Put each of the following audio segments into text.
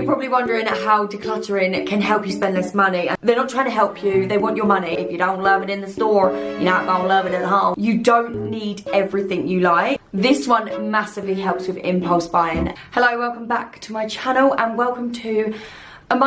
probably wondering how decluttering can help you spend less money. They're not trying to help you, they want your money. If you don't love it in the store, you're not gonna love it at home. You don't need everything you like. This one massively helps with impulse buying. Hello, welcome back to my channel and welcome to a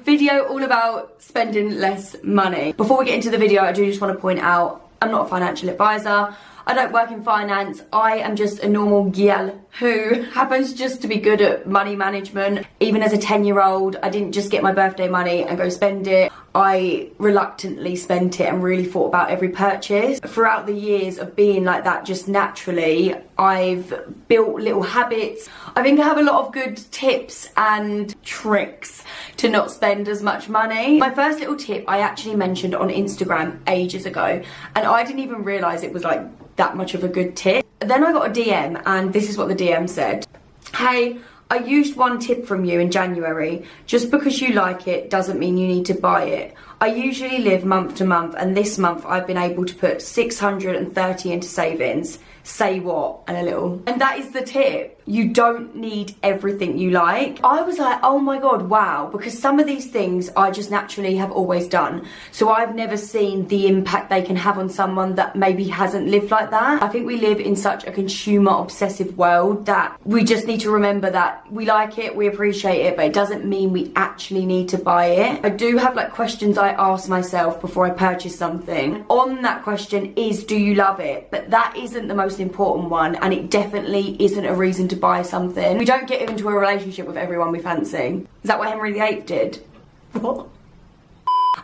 video all about spending less money. Before we get into the video, I do just want to point out, I'm not a financial advisor. I don't work in finance. I am just a normal gal who happens just to be good at money management. Even as a 10-year-old, I didn't just get my birthday money and go spend it. I reluctantly spent it and really thought about every purchase. Throughout the years of being like that just naturally, I've built little habits. I think I have a lot of good tips and tricks to not spend as much money. My first little tip I actually mentioned on Instagram ages ago, and I didn't even realise it was like that much of a good tip. Then I got a DM and this is what the DM said. Hey, I used one tip from you in January. Just because you like it doesn't mean you need to buy it. I usually live month to month and this month I've been able to put 630 into savings. Say what? And a little. And that is the tip. You don't need everything you like. I was like, oh my god, wow, because some of these things I just naturally have always done. So I've never seen the impact they can have on someone that maybe hasn't lived like that. I think we live in such a consumer obsessive world that we just need to remember that we like it, we appreciate it, but it doesn't mean we actually need to buy it. I do have like questions I ask myself before I purchase something. On that question is, do you love it? But that isn't the most important one, and it definitely isn't a reason to buy something. We don't get into a relationship with everyone we fancy. Is that what Henry VIII did? What?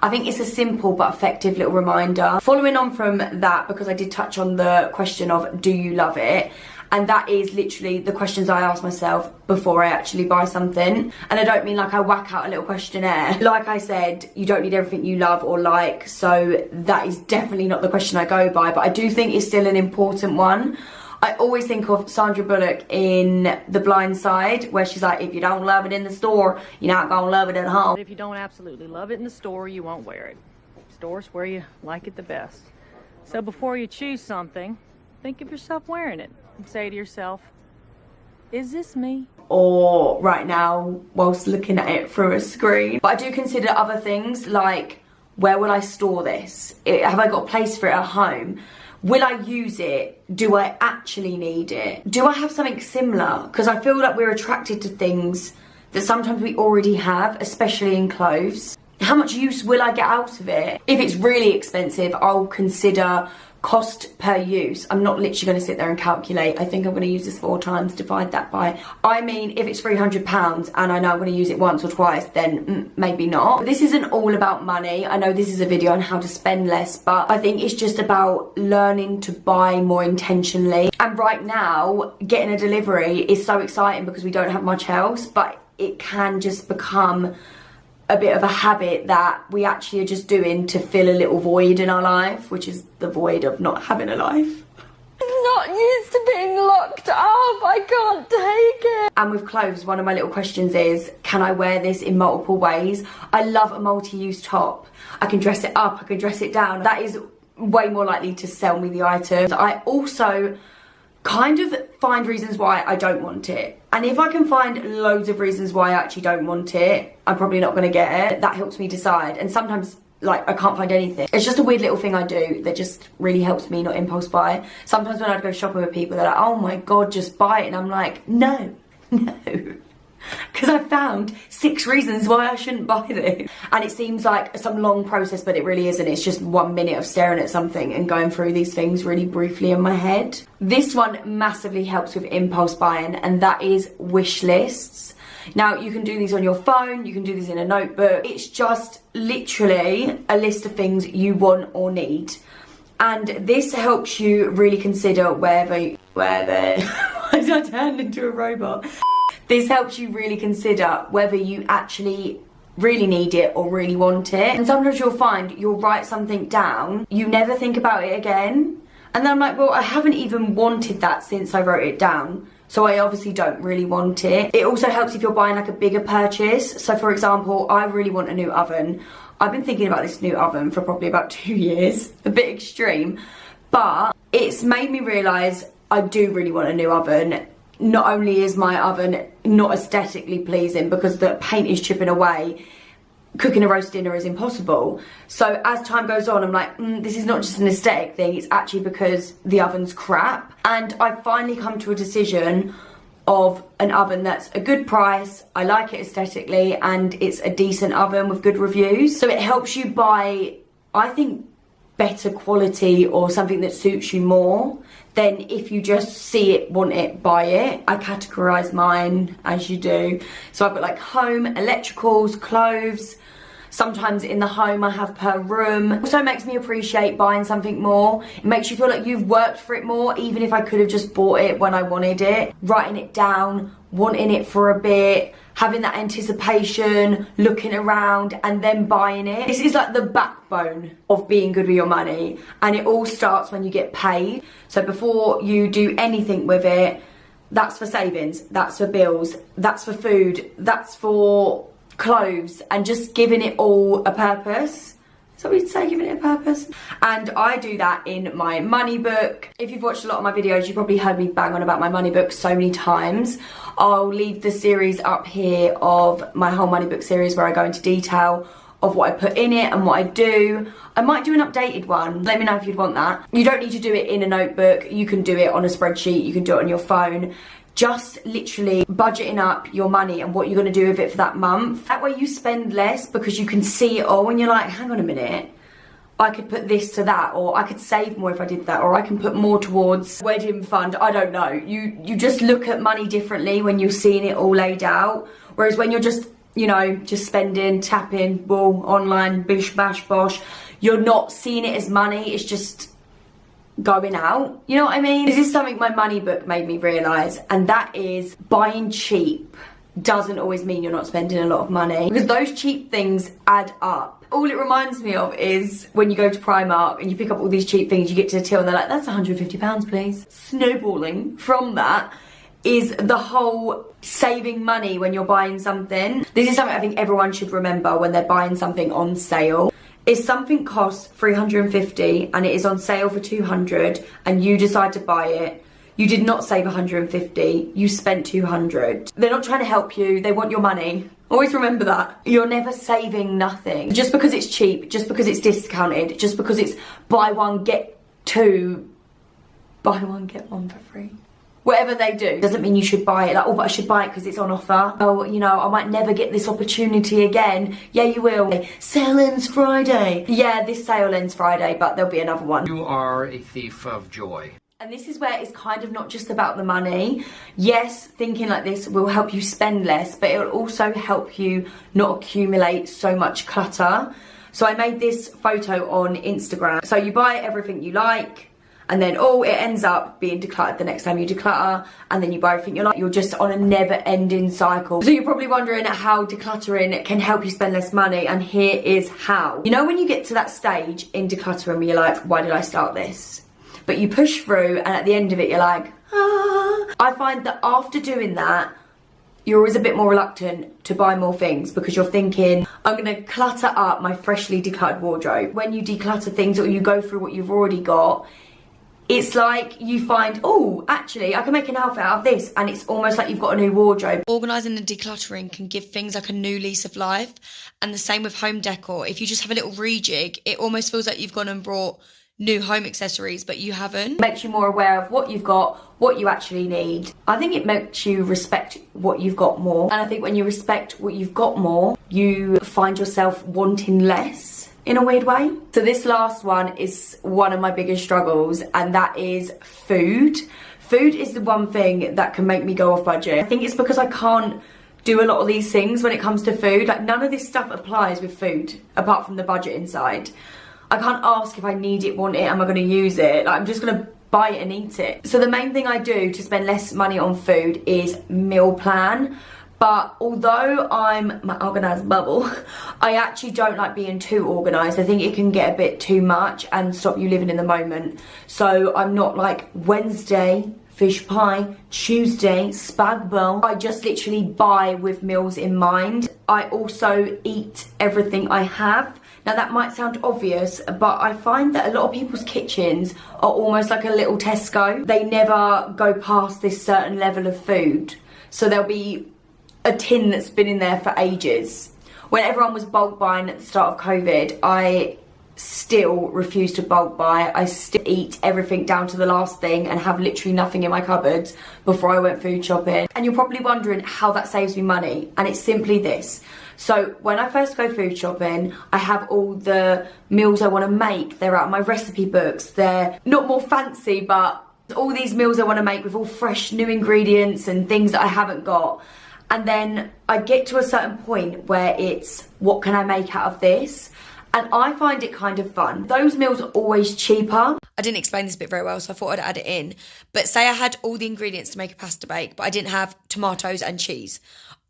I think it's a simple but effective little reminder. Following on from that, because I did touch on the question of do you love it, and that is literally the questions I ask myself before I actually buy something. And I don't mean like I whack out a little questionnaire. Like I said, you don't need everything you love or like, so that is definitely not the question I go by, but I do think it's still an important one. I always think of Sandra Bullock in The Blind Side, where she's like, if you don't love it in the store, you're not gonna love it at home. If you don't absolutely love it in the store, you won't wear it. Store's where you like it the best. So before you choose something, think of yourself wearing it and say to yourself, is this me? Or right now, whilst looking at it through a screen. But I do consider other things like, where will I store this? Have I got a place for it at home? Will I use it? Do I actually need it? Do I have something similar? Because I feel like we're attracted to things that sometimes we already have, especially in clothes. How much use will I get out of it? If it's really expensive, I'll consider cost per use. I'm not literally going to sit there and calculate, I think I'm going to use this 4 times, divide that by. I mean, if it's £300 and I know I'm going to use it once or twice, then maybe not. This isn't all about money. I know this is a video on how to spend less, but I think it's just about learning to buy more intentionally. And right now, getting a delivery is so exciting because we don't have much else, but it can just become a bit of a habit that we actually are just doing to fill a little void in our life, which is the void of not having a life. I'm not used to being locked up, I can't take it. And with clothes, one of my little questions is, can I wear this in multiple ways? I love a multi-use top. I can dress it up, I can dress it down. That is way more likely to sell me the items. I also kind of find reasons why I don't want it. And if I can find loads of reasons why I actually don't want it, I'm probably not going to get it. That helps me decide. And sometimes, like, I can't find anything. It's just a weird little thing I do that just really helps me not impulse buy. Sometimes when I'd go shopping with people, they're like, oh my god, just buy it. And I'm like, no. Because I've found 6 reasons why I shouldn't buy this. And it seems like some long process, but it really isn't. It's just 1 minute of staring at something and going through these things really briefly in my head. This one massively helps with impulse buying, and that is wish lists. Now, you can do these on your phone, you can do these in a notebook. It's just literally a list of things you want or need. And this helps you really consider why did I turn into a robot? This helps you really consider whether you actually really need it or really want it. And sometimes you'll find you'll write something down, you never think about it again. And then I'm like, well, I haven't even wanted that since I wrote it down. So I obviously don't really want it. It also helps if you're buying like a bigger purchase. So for example, I really want a new oven. I've been thinking about this new oven for probably about 2 years. A bit extreme. But it's made me realise I do really want a new oven. not only is my oven not aesthetically pleasing because the paint is chipping away, cooking a roast dinner is impossible. So as time goes on, I'm like, this is not just an aesthetic thing, it's actually because the oven's crap. And I finally come to a decision of an oven that's a good price, I like it aesthetically, and it's a decent oven with good reviews. So it helps you buy, I think, better quality or something that suits you more than if you just see it, want it, buy it. I categorise mine as you do. So I've got like home, electricals, clothes. Sometimes in the home I have per room. Also makes me appreciate buying something more. It makes you feel like you've worked for it more, even if I could have just bought it when I wanted it. Writing it down, wanting it for a bit, having that anticipation, looking around and then buying it. This is like the backbone of being good with your money, and it all starts when you get paid. So before you do anything with it, that's for savings, that's for bills, that's for food, that's for clothes, and just giving it all a purpose. So we'd say giving it a purpose. And I do that in my money book. If you've watched a lot of my videos, you probably heard me bang on about my money book so many times. I'll leave the series up here of my whole money book series where I go into detail of what I put in it and what I do. I might do an updated one. Let me know if you'd want that. You don't need to do it in a notebook. You can do it on a spreadsheet. You can do it on your phone. Just literally budgeting up your money and what you're going to do with it for that month. That way you spend less because you can see it all and you're like, hang on a minute, I could put this to that, or I could save more if I did that, or I can put more towards wedding fund. I don't know. You just look at money differently when you're seeing it all laid out. Whereas when you're just, you know, just spending, tapping, ball, online, bish, bash, bosh, you're not seeing it as money. It's just going out, you know what I mean? This is something my money book made me realise, and that is buying cheap doesn't always mean you're not spending a lot of money, because those cheap things add up. All it reminds me of is when you go to Primark and you pick up all these cheap things, you get to the till and they're like, that's £150 please. Snowballing from that is the whole saving money when you're buying something. This is something I think everyone should remember when they're buying something on sale. If something costs $350 and it is on sale for $200 and you decide to buy it, you did not save $150, you spent $200. They're not trying to help you, they want your money. Always remember that. You're never saving nothing. Just because it's cheap, just because it's discounted, just because it's buy one, get two, buy one, get one for free. Whatever they do doesn't mean you should buy it. Like, oh, but I should buy it because it's on offer. Oh, you know, I might never get this opportunity again. Yeah, you will. Sale ends Friday. Yeah, this sale ends Friday, but there'll be another one. You are a thief of joy. And this is where it's kind of not just about the money. Yes, thinking like this will help you spend less, but it will also help you not accumulate so much clutter. So I made this photo on Instagram. So you buy everything you like, and then, oh, it ends up being decluttered the next time you declutter, and then you buy everything you like. You're just on a never-ending cycle. So you're probably wondering how decluttering can help you spend less money, and here is how. You know when you get to that stage in decluttering where you're like, why did I start this? But you push through, and at the end of it, you're like, ah. I find that after doing that, you're always a bit more reluctant to buy more things because you're thinking, I'm gonna clutter up my freshly decluttered wardrobe. When you declutter things or you go through what you've already got, it's like you find, oh, actually, I can make an outfit out of this, and it's almost like you've got a new wardrobe. Organising and decluttering can give things like a new lease of life, and the same with home decor. If you just have a little rejig, it almost feels like you've gone and brought new home accessories, but you haven't. Makes you more aware of what you've got, what you actually need. I think it makes you respect what you've got more, and I think when you respect what you've got more, you find yourself wanting less. In a weird way. So this last one is one of my biggest struggles, and that is food. Food is the one thing that can make me go off budget. I think it's because I can't do a lot of these things when it comes to food. Like, none of this stuff applies with food, apart from the budget inside. I can't ask if I need it, want it, am I going to use it? Like, I'm just going to buy it and eat it. So the main thing I do to spend less money on food is meal plan. But although I'm my organised bubble, I actually don't like being too organised. I think it can get a bit too much and stop you living in the moment. So I'm not like Wednesday, fish pie, Tuesday, spag bowl. I just literally buy with meals in mind. I also eat everything I have. Now that might sound obvious, but I find that a lot of people's kitchens are almost like a little Tesco. They never go past this certain level of food. So there'll be a tin that's been in there for ages. When everyone was bulk buying at the start of COVID, I still refuse to bulk buy. I still eat everything down to the last thing and have literally nothing in my cupboards before I went food shopping. And you're probably wondering how that saves me money, and it's simply this. So when I first go food shopping, I have all the meals I want to make. They're out of my recipe books. They're not more fancy, but all these meals I want to make with all fresh new ingredients and things that I haven't got. And then I get to a certain point where it's, what can I make out of this? And I find it kind of fun. Those meals are always cheaper. I didn't explain this bit very well, so I thought I'd add it in. But say I had all the ingredients to make a pasta bake, but I didn't have tomatoes and cheese.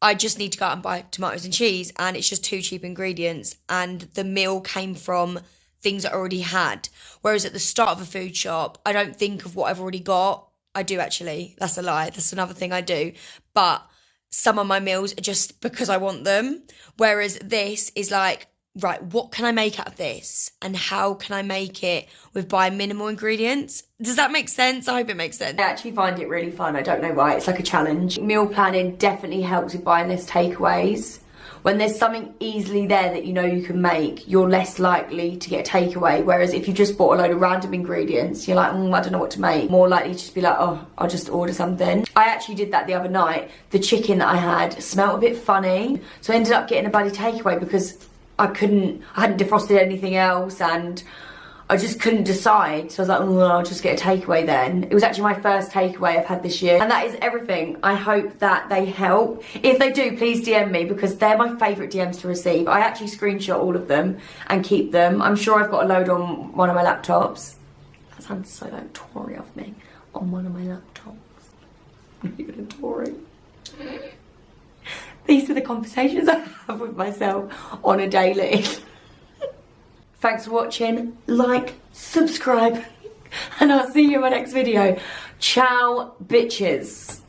I just need to go out and buy tomatoes and cheese, and it's just 2 cheap ingredients, and the meal came from things I already had. Whereas at the start of a food shop, I don't think of what I've already got. I do actually. That's a lie. That's another thing I do. But some of my meals are just because I want them. Whereas this is like, right, what can I make out of this? And how can I make it with buying minimal ingredients? Does that make sense? I hope it makes sense. I actually find it really fun. I don't know why. It's like a challenge. Meal planning definitely helps with buying less takeaways. When there's something easily there that you know you can make, you're less likely to get a takeaway. Whereas if you just bought a load of random ingredients, you're like, I don't know what to make. More likely to just be like, oh, I'll just order something. I actually did that the other night. The chicken that I had smelled a bit funny. So I ended up getting a bloody takeaway because I hadn't defrosted anything else, and I just couldn't decide. So I was like, oh, I'll just get a takeaway then. It was actually my first takeaway I've had this year. And that is everything. I hope that they help. If they do, please DM me, because they're my favourite DMs to receive. I actually screenshot all of them and keep them. I'm sure I've got a load on one of my laptops. That sounds so like Tory of me. On one of my laptops. I'm not even a Tory. These are the conversations I have with myself on a daily. Thanks for watching. Like, subscribe, and I'll see you in my next video. Ciao, bitches.